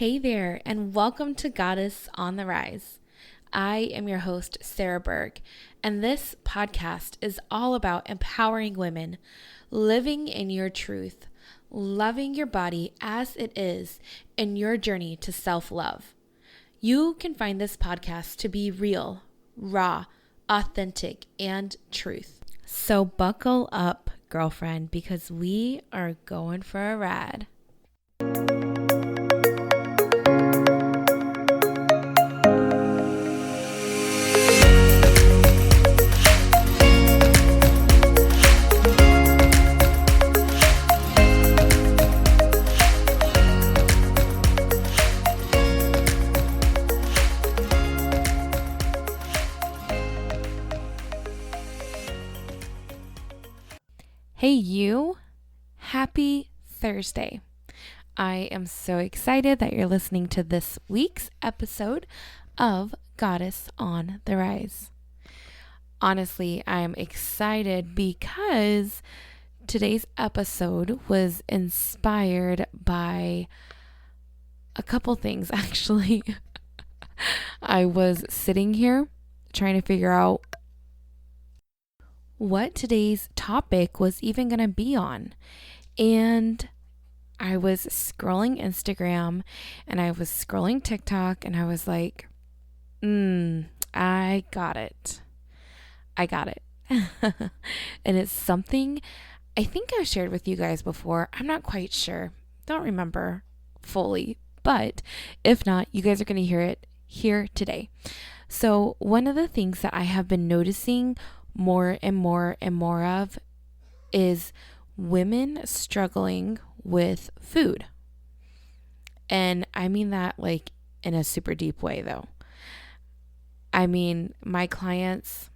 Hey there, and welcome to Goddess on the Rise. I am your host, Sarah Berg, and this podcast is all about empowering women, living in your truth, loving your body as it is, in your journey to self-love. You can find this podcast to be real, raw, authentic, and truth. So buckle up, girlfriend, because we are going for a ride. Hey you, happy Thursday. I am so excited that you're listening to this week's episode of Goddess on the Rise. Honestly, I'm excited because today's episode was inspired by a couple things actually. I was sitting here trying to figure out what today's topic was even going to be on. And I was scrolling Instagram and I was scrolling TikTok and I was like, I got it. And it's something I think I've shared with you guys before. I'm not quite sure. Don't remember fully. But if not, you guys are going to hear it here today. So one of the things that I have been noticing more and more of is women struggling with food. And I mean that like in a super deep way though. I mean, my clients,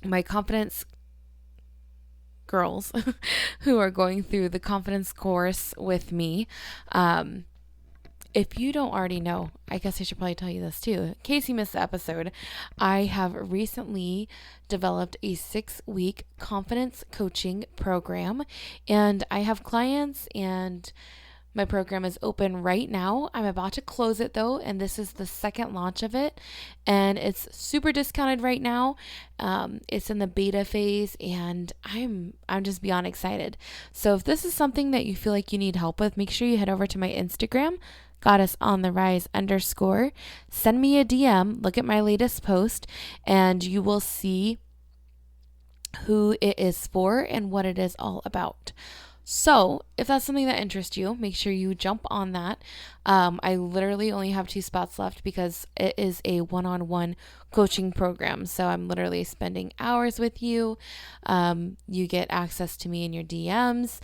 my confidence girls who are going through the confidence course with me, if you don't already know, I guess I should probably tell you this too. In case you missed the episode, I have recently developed a 6-week confidence coaching program, and I have clients, and my program is open right now. I'm about to close it though, and this is the second launch of it, and it's super discounted right now. It's in the beta phase, and I'm just beyond excited. So if this is something that you feel like you need help with, make sure you head over to my Instagram, goddessontherise_. Send me a DM, look at my latest post, and you will see who it is for and what it is all about. So if that's something that interests you, make sure you jump on that. I literally only have 2 spots left because it is a one-on-one coaching program. So I'm literally spending hours with you. You get access to me in your DMs,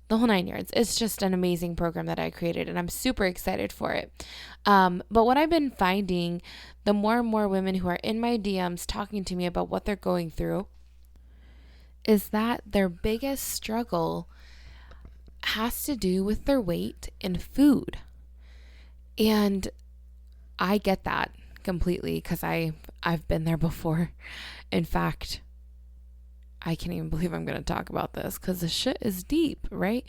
the whole 9 yards. It's just an amazing program that I created, and I'm super excited for it. But what I've been finding, the more and more women who are in my DMs talking to me about what they're going through, is that their biggest struggle has to do with their weight and food. And I get that completely because I've been there before. In fact, I can't even believe I'm going to talk about this because the shit is deep, right?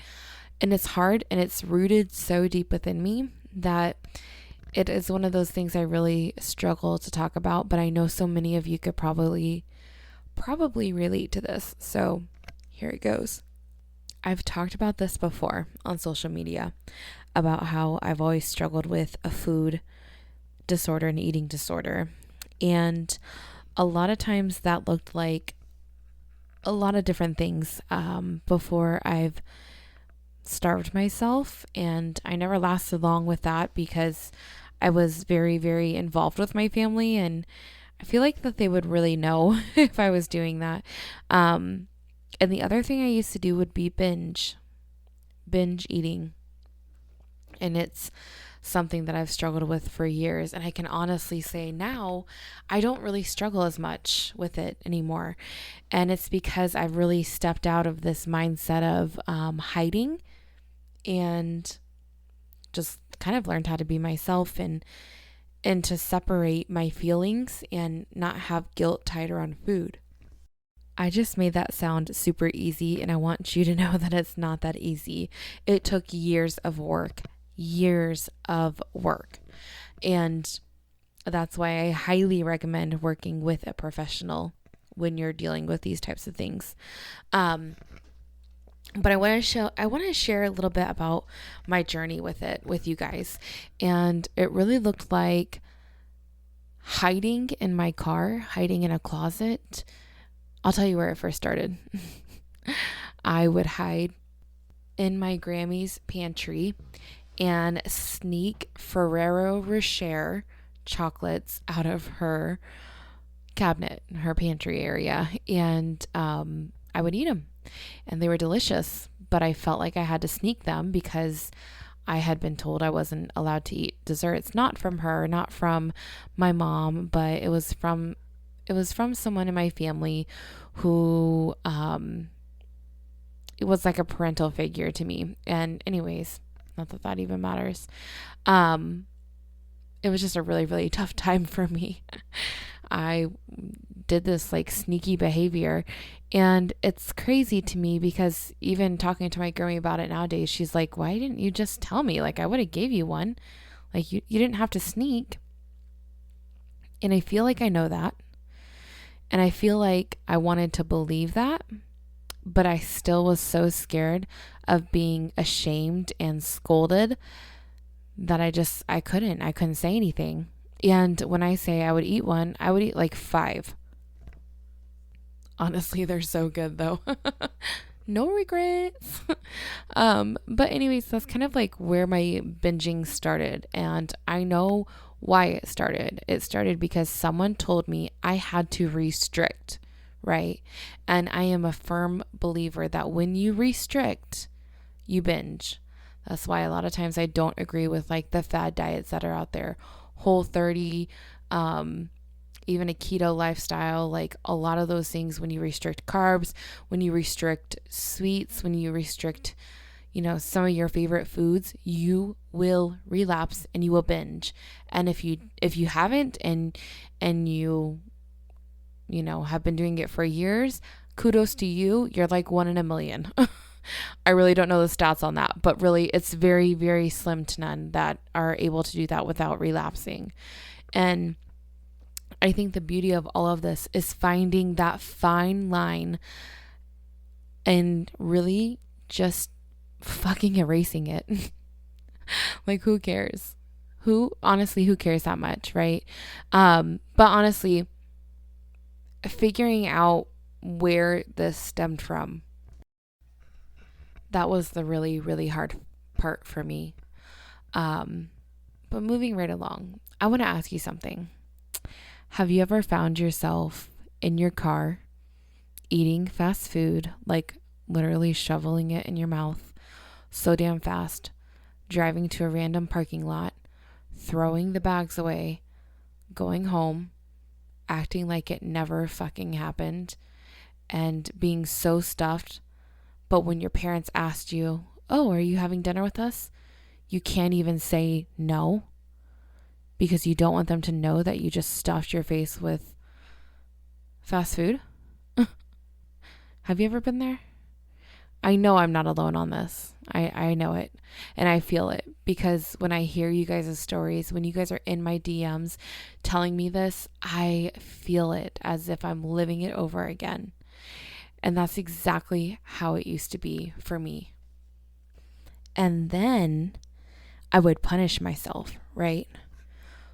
And it's hard, and it's rooted so deep within me that it is one of those things I really struggle to talk about, but I know so many of you could probably relate to this. So here it goes. I've talked about this before on social media about how I've always struggled with a food disorder and eating disorder. And a lot of times that looked like a lot of different things before I've starved myself. And I never lasted long with that because I was very, very involved with my family. And I feel like that they would really know if I was doing that. And the other thing I used to do would be binge eating. And it's something that I've struggled with for years. And I can honestly say now I don't really struggle as much with it anymore. And it's because I've really stepped out of this mindset of hiding and just kind of learned how to be myself and to separate my feelings and not have guilt tied around food. I just made that sound super easy, and I want you to know that it's not that easy. It took years of work, years of work. And that's why I highly recommend working with a professional when you're dealing with these types of things. But I want to share a little bit about my journey with it with you guys. And it really looked like hiding in my car, hiding in a closet. I'll tell you where it first started. I would hide in my Grammy's pantry and sneak Ferrero Rocher chocolates out of her cabinet, her pantry area, and I would eat them. And they were delicious, but I felt like I had to sneak them because I had been told I wasn't allowed to eat desserts, not from her, not from my mom, but it was from someone in my family who it was like a parental figure to me. And anyways, not that that even matters. It was just a really, really tough time for me. I did this like sneaky behavior, and it's crazy to me because even talking to my Grammy about it nowadays, she's like, why didn't you just tell me? Like, I would have gave you one. Like, you didn't have to sneak. And I feel like I know that. And I feel like I wanted to believe that, but I still was so scared of being ashamed and scolded that I couldn't say anything. And when I say I would eat one, I would eat like 5. Honestly, they're so good though. No regrets. But anyways, that's kind of like where my binging started. And I know why it started. It started because someone told me I had to restrict, right? And I am a firm believer that when you restrict, you binge. That's why a lot of times I don't agree with like the fad diets that are out there. Whole30, even a keto lifestyle, like a lot of those things, when you restrict carbs, when you restrict sweets, when you restrict, some of your favorite foods, you will relapse and you will binge. And if you haven't and you have been doing it for years, kudos to you. You're like 1 in a million. I really don't know the stats on that, but really it's very, very slim to none that are able to do that without relapsing. And I think the beauty of all of this is finding that fine line and really just fucking erasing it. Like, who cares? Who cares that much, right? But honestly, figuring out where this stemmed from, that was the really, really hard part for me. But moving right along, I want to ask you something. Have you ever found yourself in your car eating fast food, like literally shoveling it in your mouth so damn fast, driving to a random parking lot, throwing the bags away, going home, acting like it never fucking happened, and being so stuffed, but when your parents asked you, oh, are you having dinner with us? You can't even say no because you don't want them to know that you just stuffed your face with fast food? Have you ever been there? I know I'm not alone on this. I know it and I feel it because when I hear you guys' stories, when you guys are in my DMs telling me this, I feel it as if I'm living it over again. And that's exactly how it used to be for me. And then I would punish myself, right?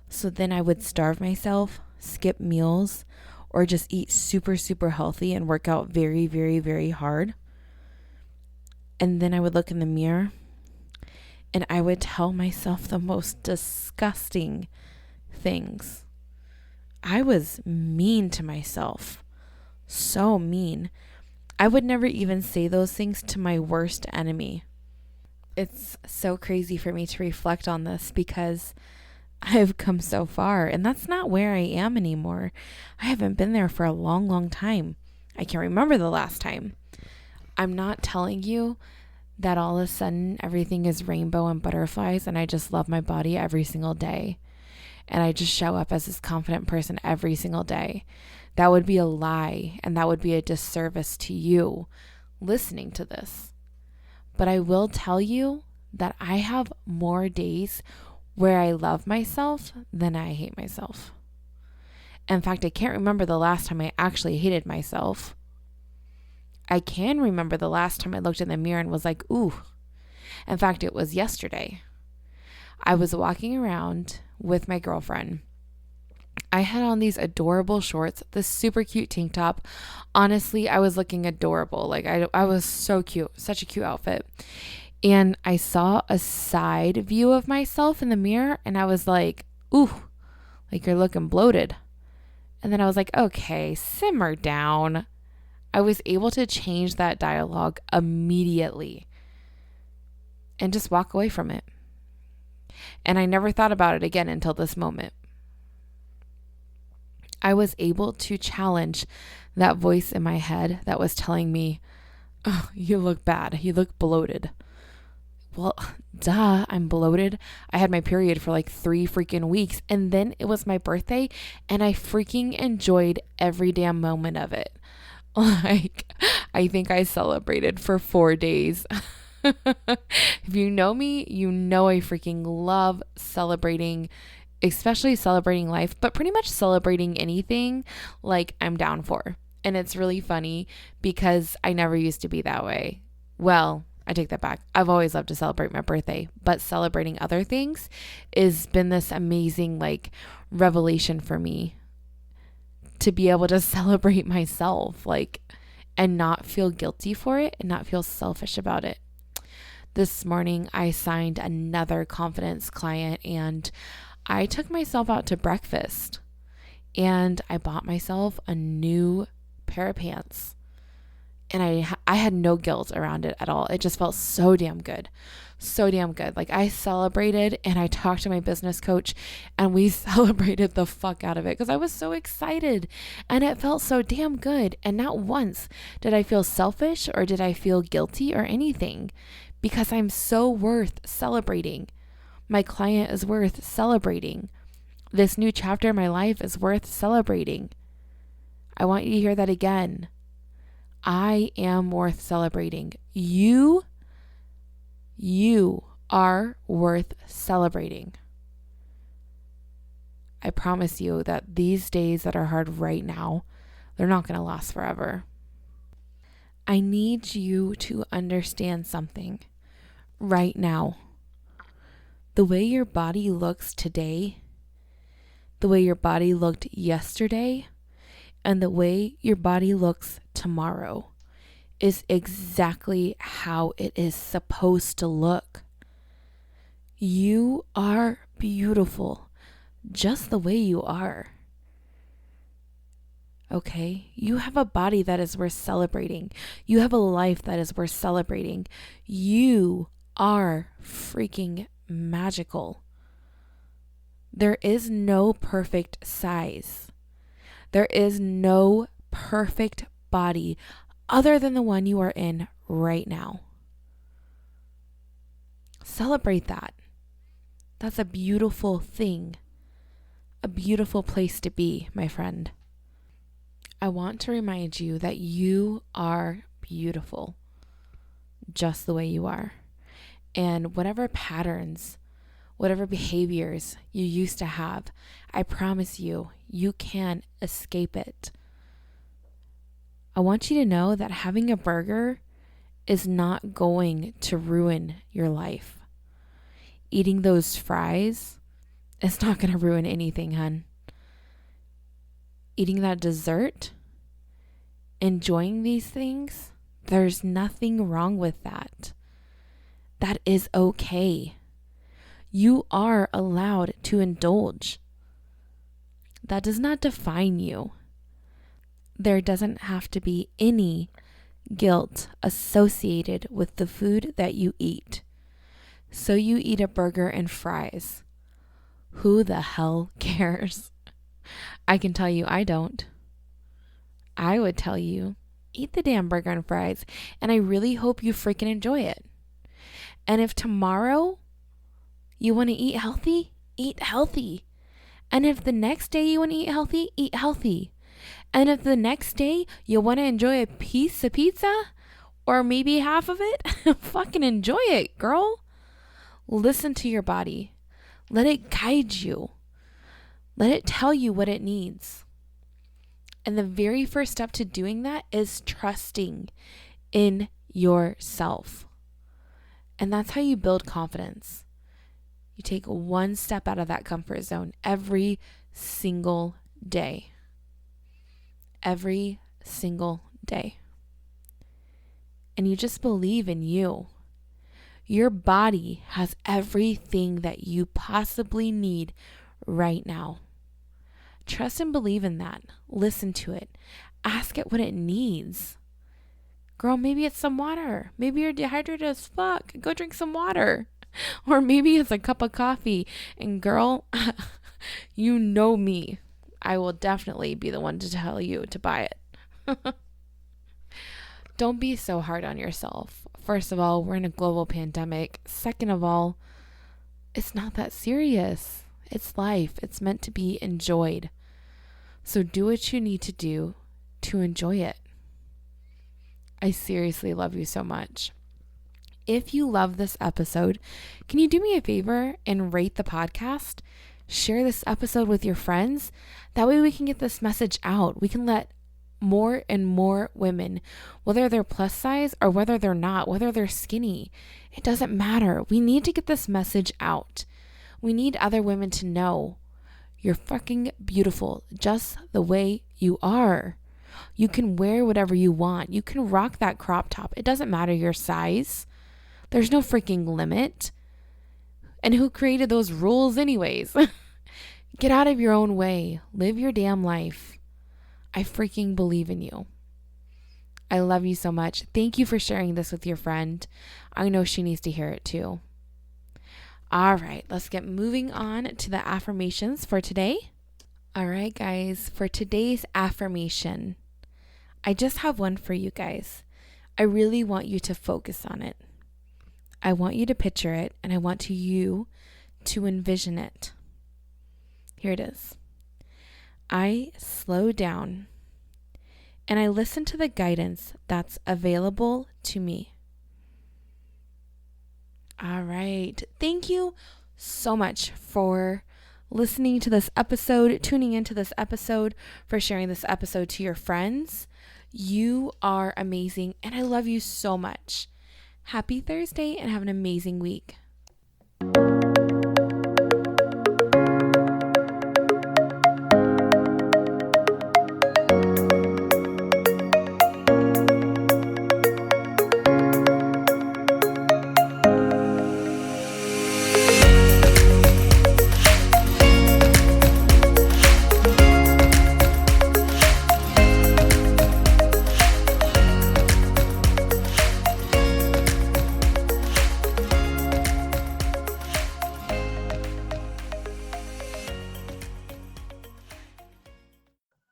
So then I would starve myself, skip meals, or just eat super, super healthy and work out very, very, very hard. And then I would look in the mirror and I would tell myself the most disgusting things. I was mean to myself. So mean. I would never even say those things to my worst enemy. It's so crazy for me to reflect on this because I've come so far and that's not where I am anymore. I haven't been there for a long, long time. I can't remember the last time. I'm not telling you that all of a sudden everything is rainbow and butterflies and I just love my body every single day. And I just show up as this confident person every single day. That would be a lie and that would be a disservice to you listening to this. But I will tell you that I have more days where I love myself than I hate myself. In fact, I can't remember the last time I actually hated myself. I can remember the last time I looked in the mirror and was like, ooh. In fact, it was yesterday. I was walking around with my girlfriend. I had on these adorable shorts, this super cute tank top. Honestly, I was looking adorable. Like I was so cute, such a cute outfit. And I saw a side view of myself in the mirror and I was like, ooh, like you're looking bloated. And then I was like, okay, simmer down. I was able to change that dialogue immediately and just walk away from it. And I never thought about it again until this moment. I was able to challenge that voice in my head that was telling me, oh, you look bad. You look bloated. Well, duh, I'm bloated. I had my period for like 3 freaking weeks. And then it was my birthday and I freaking enjoyed every damn moment of it. Like, I think I celebrated for 4 days. If you know me, you know I freaking love celebrating, especially celebrating life, but pretty much celebrating anything, like I'm down for. And it's really funny because I never used to be that way. Well, I take that back. I've always loved to celebrate my birthday, but celebrating other things has been this amazing like revelation for me to be able to celebrate myself, like, and not feel guilty for it and not feel selfish about it. This morning, I signed another confidence client and I took myself out to breakfast and I bought myself a new pair of pants. And I had no guilt around it at all. It just felt so damn good. So damn good. Like I celebrated and I talked to my business coach and we celebrated the fuck out of it because I was so excited and it felt so damn good. And not once did I feel selfish or did I feel guilty or anything because I'm so worth celebrating. My client is worth celebrating. This new chapter in my life is worth celebrating. I want you to hear that again. I am worth celebrating. You are worth celebrating. I promise you that these days that are hard right now, they're not going to last forever. I need you to understand something right now. The way your body looks today, the way your body looked yesterday, and the way your body looks tomorrow is exactly how it is supposed to look. You are beautiful just the way you are. Okay? You have a body that is worth celebrating. You have a life that is worth celebrating. You are freaking magical. There is no perfect size. There is no perfect body other than the one you are in right now. Celebrate that. That's a beautiful thing. A beautiful place to be, my friend. I want to remind you that you are beautiful just the way you are. And whatever patterns, whatever behaviors you used to have, I promise you, you can escape it. I want you to know that having a burger is not going to ruin your life. Eating those fries is not going to ruin anything, hun. Eating that dessert, enjoying these things, there's nothing wrong with that. That is okay. You are allowed to indulge. That does not define you. There doesn't have to be any guilt associated with the food that you eat. So you eat a burger and fries. Who the hell cares? I can tell you I don't. I would tell you, eat the damn burger and fries, and I really hope you freaking enjoy it. And if tomorrow you want to eat healthy, eat healthy. And if the next day you want to eat healthy. And if the next day you want to enjoy a piece of pizza, or maybe half of it, fucking enjoy it, girl. Listen to your body. Let it guide you. Let it tell you what it needs. And the very first step to doing that is trusting in yourself. And that's how you build confidence. You take one step out of that comfort zone every single day. Every single day. And you just believe in you. Your body has everything that you possibly need right now. Trust and believe in that. Listen to it. Ask it what it needs. Girl, maybe it's some water. Maybe you're dehydrated as fuck. Go drink some water. Or maybe it's a cup of coffee. And girl, you know me. I will definitely be the one to tell you to buy it. Don't be so hard on yourself. First of all, we're in a global pandemic. Second of all, it's not that serious. It's life. It's meant to be enjoyed. So do what you need to do to enjoy it. I seriously love you so much. If you love this episode, can you do me a favor and rate the podcast? Share this episode with your friends. That way we can get this message out. We can let more and more women, whether they're plus size or whether they're not, whether they're skinny, it doesn't matter. We need to get this message out. We need other women to know you're fucking beautiful just the way you are. You can wear whatever you want. You can rock that crop top. It doesn't matter your size. There's no freaking limit. And who created those rules anyways? Get out of your own way. Live your damn life. I freaking believe in you. I love you so much. Thank you for sharing this with your friend. I know she needs to hear it too. All right, let's get moving on to the affirmations for today. All right, guys, for today's affirmation, I just have one for you guys. I really want you to focus on it. I want you to picture it, and I want you to envision it. Here it is. I slow down and I listen to the guidance that's available to me. All right. Thank you so much for listening to this episode, tuning into this episode, for sharing this episode to your friends. You are amazing and I love you so much. Happy Thursday and have an amazing week.